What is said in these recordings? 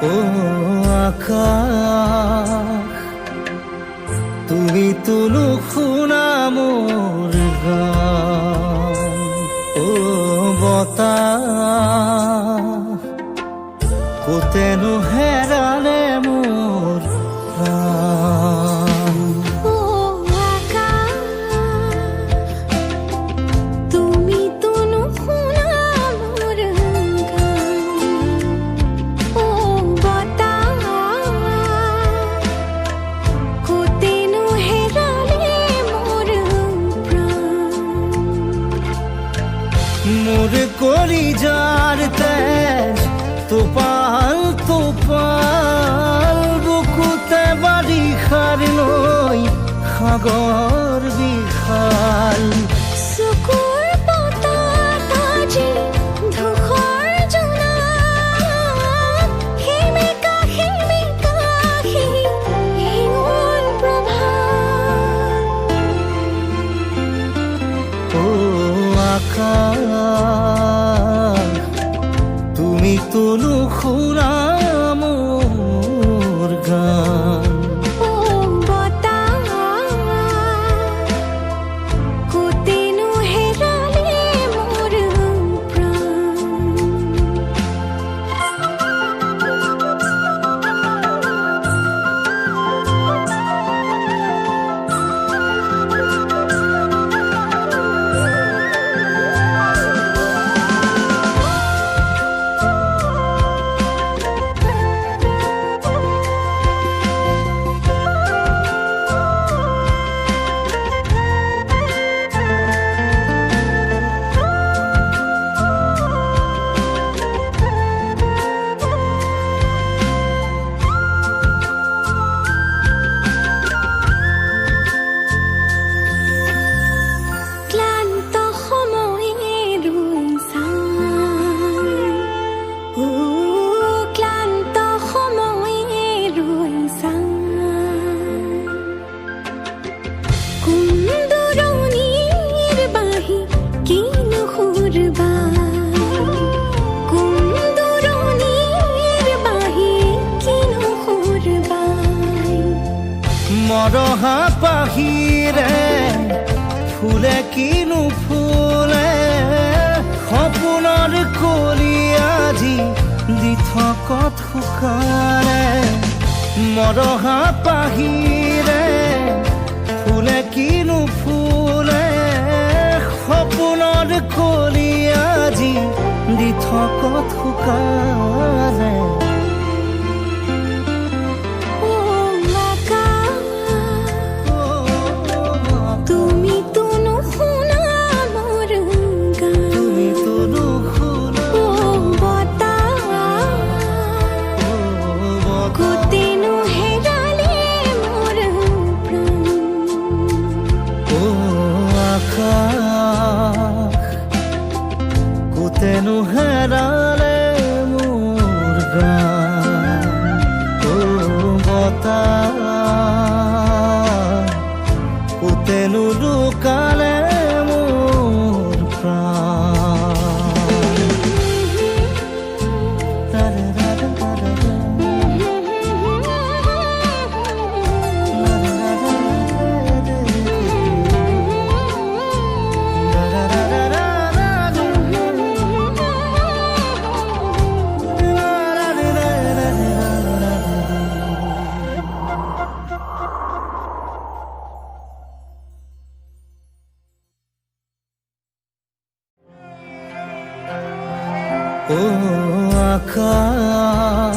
ও আকাশ, তুমি তুলো শুনা মোৰ গান। ও বতাহ, কোতেনো হেৰালে মোৰ প্ৰাণ। ও আকাশ, তুমি তুনো শুনা মোৰ গান। ও বতাহ, কোতেনো হেৰালে মোৰ প্ৰাণ। মোৰ কলিজাৰ তেজ তোপাল তোপাল, বুকুতে বাৰিষাৰ নৈ সাগৰ বিশাল। চকুৰ পতাত আজি ধূসৰ জোনাক, সেমেকা সেমেকা সেই হিঙুৰ প্ৰভাত। ও আকাশ, তুমি তুলো শুনা মোৰ গান। ও বতাহ, কোতেনো হেৰালে মোৰ প্ৰাণ। ক্লান্ত সময়ে ৰৈ চাওঁ, ও ক্লান্ত সময়ে ৰৈ চাওঁ। কোন দূৰণিৰ বাহি কিনো সুৰ বাই, কোন দূৰণিৰ বাহি কিনো সুৰ বাই। মৰহা পাহিৰে ফুলে কিনো ফুলে, সপোনৰ কলি আজি দি থকত শুকালে। মৰহা পাহিৰে ফুলে কিনো ফুলে, সপোনৰ কলি আজি দি থকত শুকালে। ও আকাশ, তুমি তুনো শুনা মোৰ গান। তুমি তুলো শুনা ও বতাহ, মোৰ কোতেনো হেৰালে মোৰ প্ৰাণ। ও আকাশ, কোতেনো হেৰালে মোৰ গান। ও বতাহ, কোতেনো লুকালে মোৰ প্ৰাণ। ও আকাশ,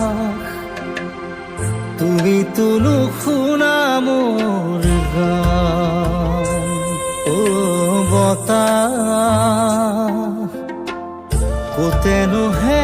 তুমি তুলো শুনা মোৰ গান। ও বতাহ, কোতেনো হে